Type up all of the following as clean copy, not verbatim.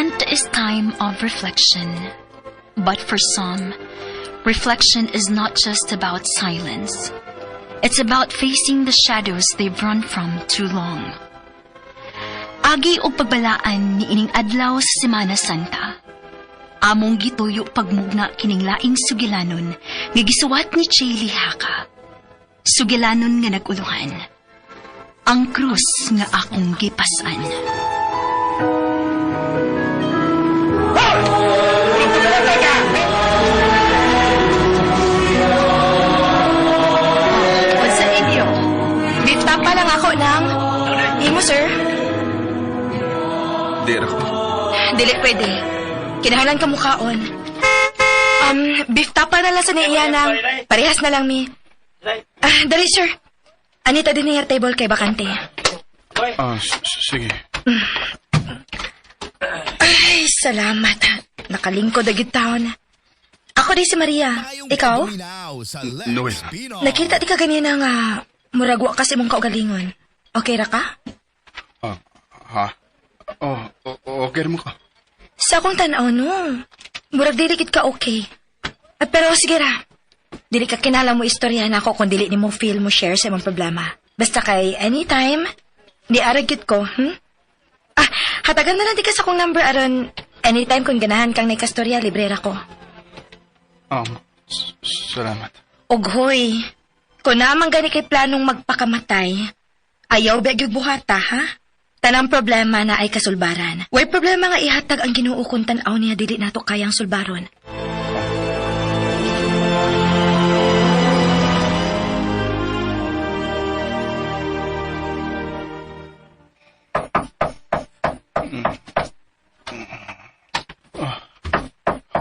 Advent is time of reflection. But for some, reflection is not just about silence. It's about facing the shadows they've run from too long. Agi o pagbalaan ni ining adlaw sa Semana Santa. Among gituyo pagmugna kining laing sugilanon nga gisuwat ni Chay Lihaka. Sugilanon nga naguluhan. Ang krus nga akong gipasan. Sa inyo, bifta pa lang ako ng... Imo, sir? Dira ko. Dili pwede. Kinahanglan ka mukhaon. Bifta pa na lang sa niya ng... Parehas na lang, mi. Dali, sir. Anita din niya table kay bakante. Sige. Ay, salamat. Nakalingkod agad taon. Ako di si Maria. Ikaw? Noel. Nakita di ka ganyan nga muragwa kasi mong kaugalingon. Okay ra ka? Ha? Okay mo ka. Sa akong tanaw, no. Murag dilikit ka okay. Pero sige ra. Dili ka kinala mo istorya na ako kung dili ni mo feel mo share sa imong problema. Basta kay anytime, di aragit ko, hatagan na lang di ka sa akong number aron anytime kung ganahan kang naikastorya, librera ko. Salamat. Oghoy, kung naman gani kay planong magpakamatay, ayaw begyog buhata, ha? Tanang problema na ay kasulbaran. Way problema nga ihatag ang Ginoo kung tan-aw niya dili nato kayang sulbaron.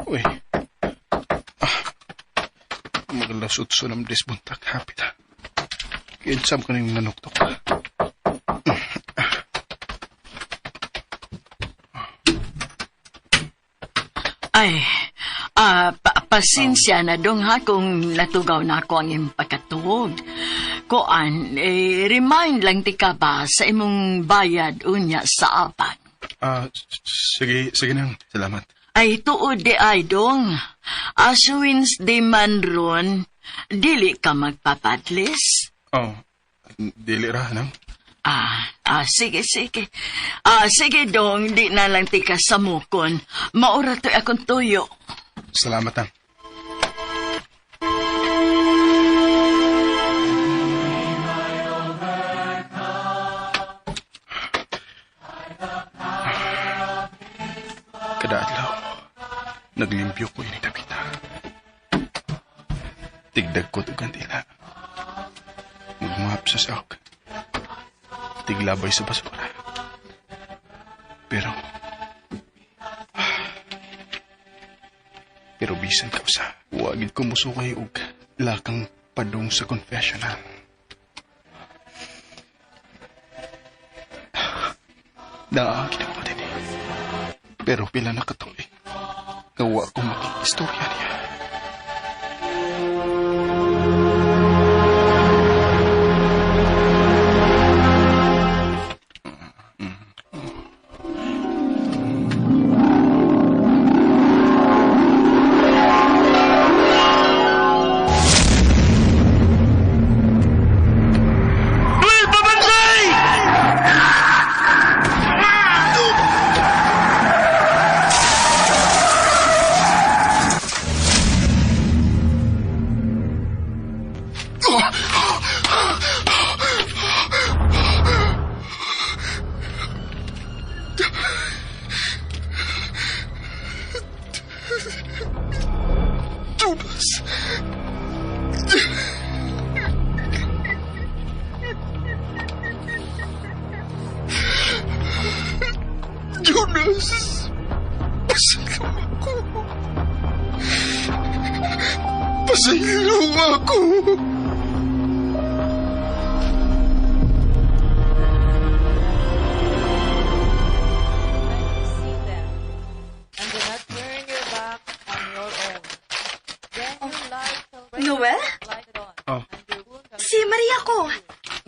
Uy. Magalasot so ng disbuntak hapit ha. Kinsam ka nang nanuktok. Ay, pasensya na dong ha kung natugaw na ako ang iyong pagkatuog. Kuan, remind lang ti ka ba sa imong bayad unya sa apat? Sige nang. Salamat. Ay, tuod di ay dong. As Wednesday man ron, dili ka magpapadlis? Dili ra nang. Sige. Sige dong, di na lang ti ka samukon. Maura to akong tuyo. Salamat nang. Kada adlaw, naglimpyo ko ini tapita. Tigdag ko tugan tila. Magmahap sa sahog. Tiglabay sa basura. Pero bisan ka sa wagid ko musukay og lakang padung sa confessional. Naangkin ako din eh. Pero pila na katuloy. Gawa ko makikistorya niya. Jonas! Pasalaw ako. Pasalaw ako. Noel? Si Maria ko.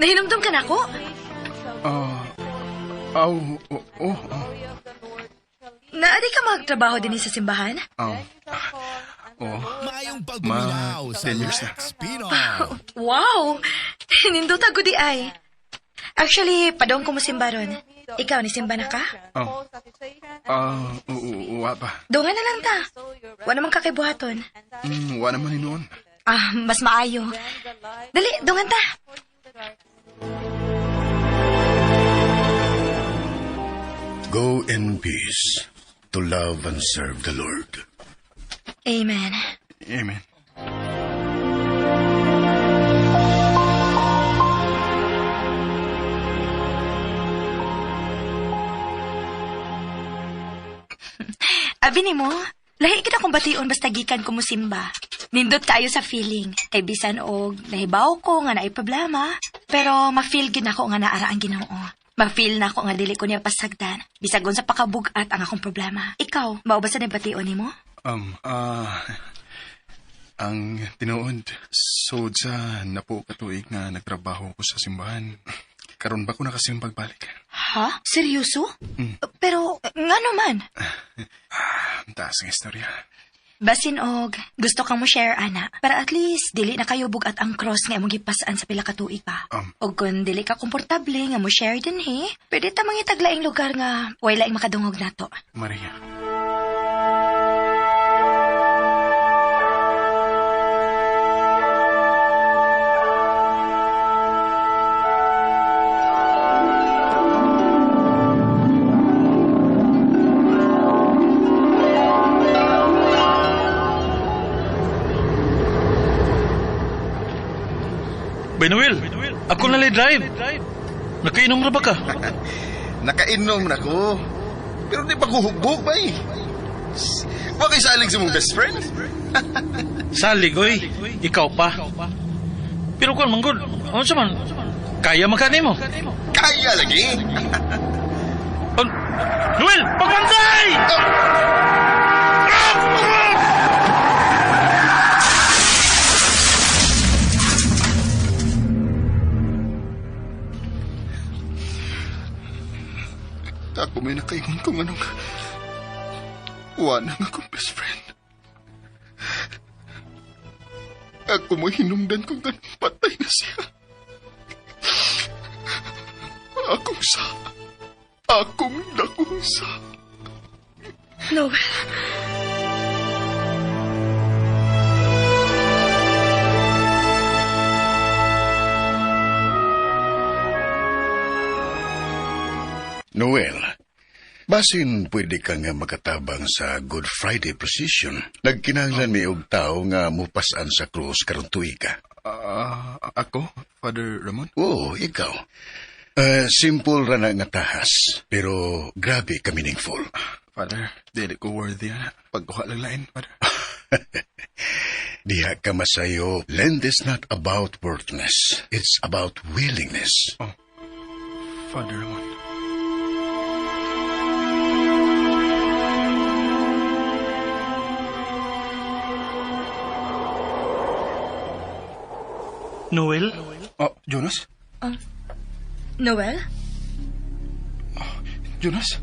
Nahinumdum ka na ko? Naadi ka magtrabaho din sa simbahan? Oh. Mayong pagbuminaw sa 10 years na. Lex Pinoy. Wow! Nindot ako di ay. Actually, padong ko mo simba ron. Ikaw, ni simba na ka? Oh. Wa pa. Dungan na lang ta. Wala namang kakibuhaton. Wa naman inoon. Mas maayo. Dali, dungan ta. Go in peace to love and serve the Lord. Amen. Amen. Abi ni mo, lahi kita kung bation basta gikan ko mo simba. Nindot kayo sa feeling. Kay bisan og nahibaw ko nga naay problema, pero ma-feel gid nako nga naara ang Ginoo. Ma-feel nako nga dili ko niya pasagdan. Bisagon sa pakabugat ang akong problema. Ikaw, mao ba sa bation nimo? Ang tinuod, sod sa napo katuig nga nagtrabaho ko sa simbahan. Karon ba ko nakasimbag balik? Ha? Seryoso? Pero nga naman. Ang taas ng istorya. Basin og gusto kang mo share ana para at least dili na kayo bugat ang cross nga imong gipasaan sa pila ka tuig pa. Og kung dili ka komportable nga mo share din pwede ta mangitaglaing lugar nga way laing makadungog nato. Maria. Benuel, ako na drive. Nakainom na ba ka? Nakainom na ko. Pero di pa kuhugbog ba Huwag kayo saling sa mong best friend. Salig, oy. Ikaw pa. Pero kung manggod, ano sa man? Kaya magkani mo? Kaya lagi. Noel, pagbantay! Ako may nakaingon kung anong wanang akong best friend. Ako mo hinungdan kung anong patay na siya. Akong nakusa. Noel. Noel, basin pwede ka nga makatabang sa Good Friday procession. Nagkinahanglan may og tao nga mupasan sa krus karon tuig ka. Ako? Father Ramon? Oo, ikaw. Simple ra na nga tahas, pero grabe ka meaningful. Father, dili ko worthy na. Pagkuha lang lain, Father. Diha ka masayo, Lent is not about worthiness. It's about willingness. Father Ramon. Noel? Jonas? Noel? Jonas?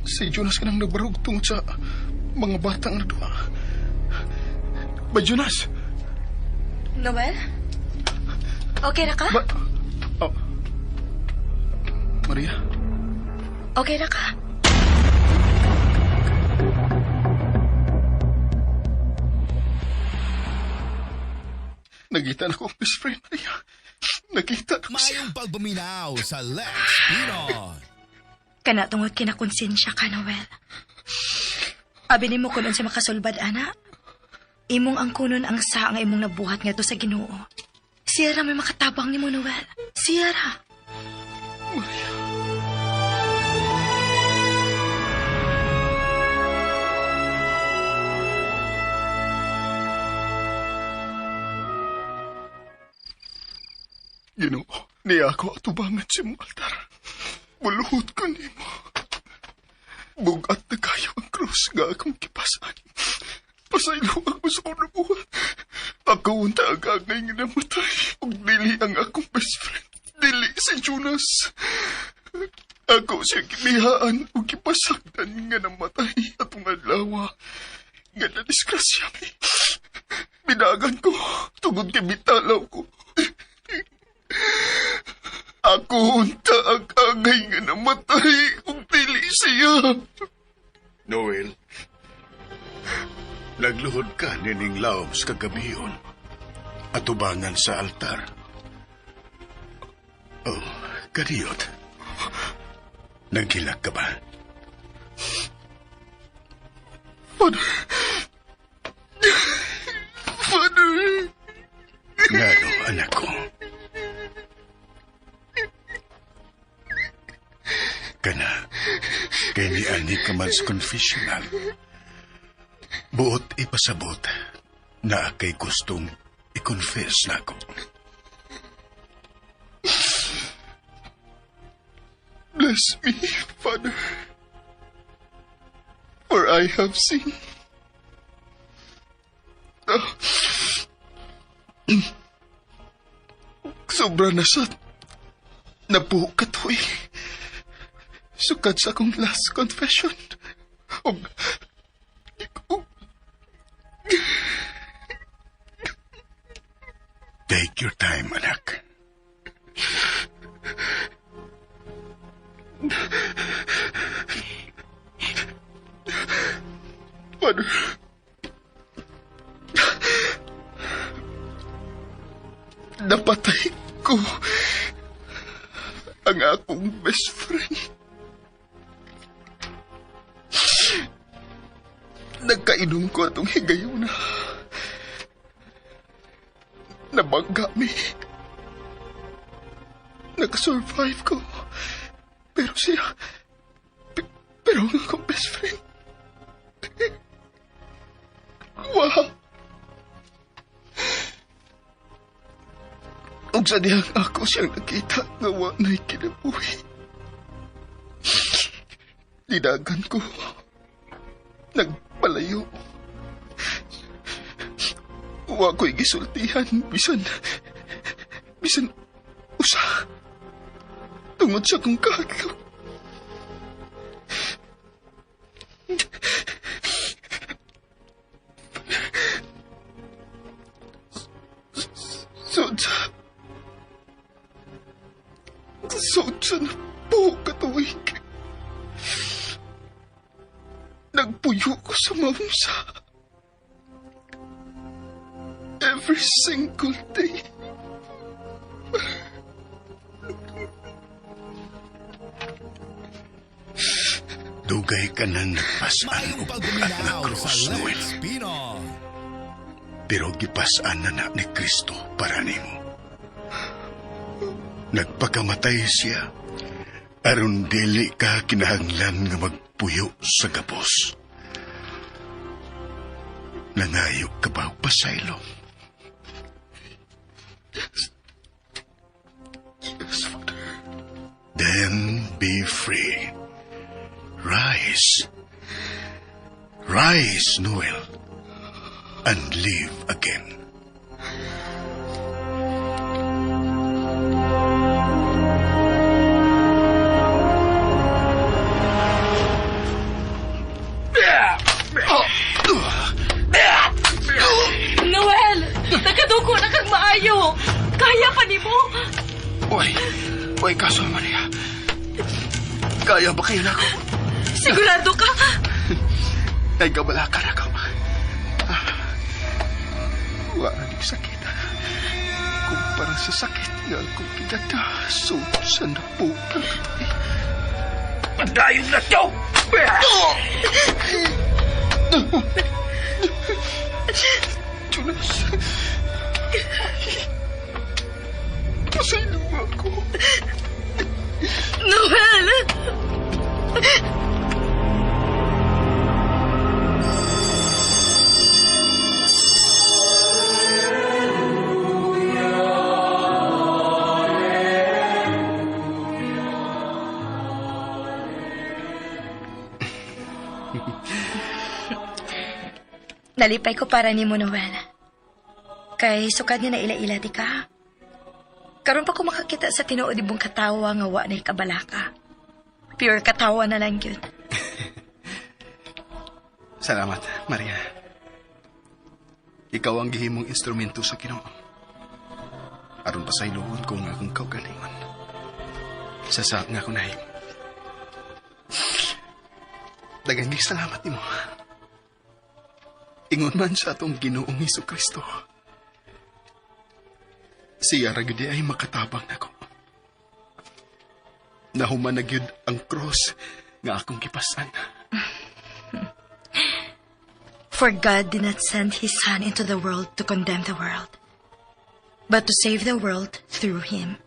Si Jonas ka nang nagbarog tungod sa mga batang na duwa. Ba, Jonas? Noel? Okay na ka? Maria? Okay na ka? Nakita na ko ang best friend niya. Nakita na ko siya. Mayong pagbuminaw sa Lex Pinoy. Kana tungod kinakonsensya ka, Noel. Abi ni mo kunon sa makasulbad, ana. Imong ang kunon ang sa nga imong nabuhat nga to sa Ginoo. Siya ra may makatabang ni mo, Noel. Siya ra. Maria. Ginoo, niya ako atubangan si mong altar. Buluhot ko ni mo. Bugat na kayo ang krus nga akong kipasan. Pasayloan mo sa akong nabuhat. Ako unta ang agay nga namatay. Ug dili ang akong best friend. Dili si Jonas. Ako siya kinihaan o kipasaktan nga namatay atong adlaw. Nga na disgrasya mi. Binagan ko, tungod kay bitalaw ko. Ako unta ang angay nga namatay kung dili siya. Noel, nagluhod ka nining laom sa kagabiyon at tubangan sa altar. Oh, kadiyot. Naghilag ka ba? Father. Father. Ngano, anak ko? Kana, kay ni Ani ka man sa confessional. Buot ipasabot na kay gustong i-confess na ko. Bless me, Father, for I have sinned. Sobra na sa napukatoy. Sukad sa akong last confession. Take your time, anak. Father, napatay ko ang akong best friend. Nagkainom ko atong higayon na nabangga mi. Nakasurvive ko. Pero siya, pero ang akong best friend. Wow! Ug sa diyang ako siyang nakita nga wa na'y kinabuhi. Dinagan ko. Nagpalayo. Wa ko'y gisultihan, bisan usa. Tungod sa kong kahaglaw. Sodsa na po katuwig. Nagpuyo ko sa mamsa. Every single day. Dugay ka nang nagpasan Mayong na pagbuminaw sa krus, Noel. Let's Pinoy. Pero gipasan na ni Kristo para nimo. Nagpakamatay siya, aron dili ka kinahanglan nga magpuyo sa gapos. Nangayo ka ba pasaylo? Yes, Father. Then be free. Rise. Rise, Noel, and live again. Noel! Nakadugo na kang maayo! Kaya pa ni mo! Uy, kaso Maria. Kaya ba kayo na ako? Sigurado ka? Ay, gabala ka na ka. Wala di sakit. Kumpara sa sakit nga akong pinadaso sa napo ng katabi. Madayong na ito! Jonas, pasaylo mo ako. Noel! Nalipay ko para ni mo, Noel. Kay sukad niya na ila-ila di ka. Karon pa ko makakita sa tinuod ibong katawa nga wa na'y kabalaka. Pure katawa na lang yun. Salamat, Maria. Ikaw ang gihimong instrumento sa Ginoo. Aron pa sa iluhon ko nga akong kaugalingon. Sa nga ako nahim. Daghang salamat nimo. Ingon man sa atong Ginoong Hesukristo. Siya ra gyud ay makatabang nako. Nahuman na gyud ang cross nga akong gipasan. For God did not send His Son into the world to condemn the world, but to save the world through Him.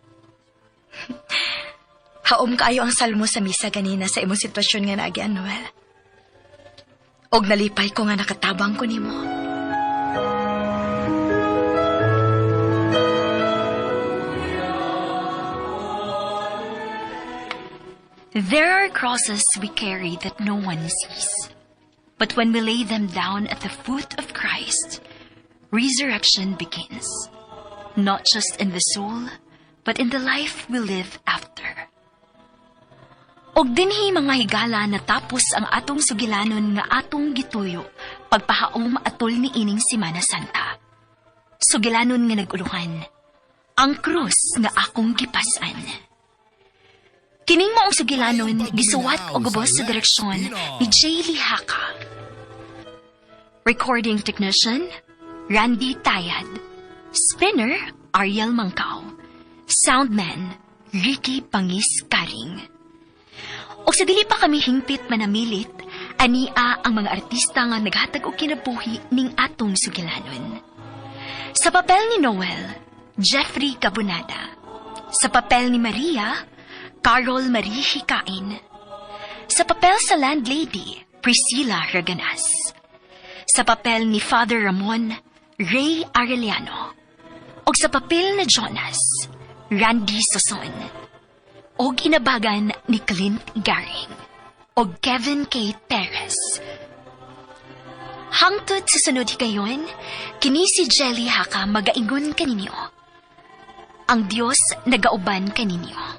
Haom kaayo ang salmo sa misa ganina sa imong sitwasyon nga naagyan, Noel. Og nalipay ko nga nakatabang ko nimo. There are crosses we carry that no one sees. But when we lay them down at the foot of Christ, resurrection begins. Not just in the soul, but in the life we live after. Og dinhi mga higala natapos ang atong sugilanon nga atong gituyo pagpahaom atol ni ining Semana Santa. Sugilanon nga naguluhan, ang krus nga akong gipasan. Kining maong sugilanon gisuwat og ubos sa direksyon ni J. Lihaka. Recording technician Randy Tayad. Spinner Ariel Mangkaw. Soundman Ricky Pangis Karing. O sa dili pa kami hingpit manamilit, ania ang mga artista nga naghatag og kinabuhi ning atong sugilanon. Sa papel ni Noel, Jeffrey Cabunada. Sa papel ni Maria, Carol Marie Hikain. Sa papel sa landlady, Priscilla Raganas. Sa papel ni Father Ramon, Ray Arellano. O sa papel ni Jonas, Randy Soson. O inabagan ni Clint Garing. O Kevin K. Perez. Hangtod sa sunod hikayon, kini si Jelly Haka magaingon kaninyo. Ang Diyos nagauban kaninyo.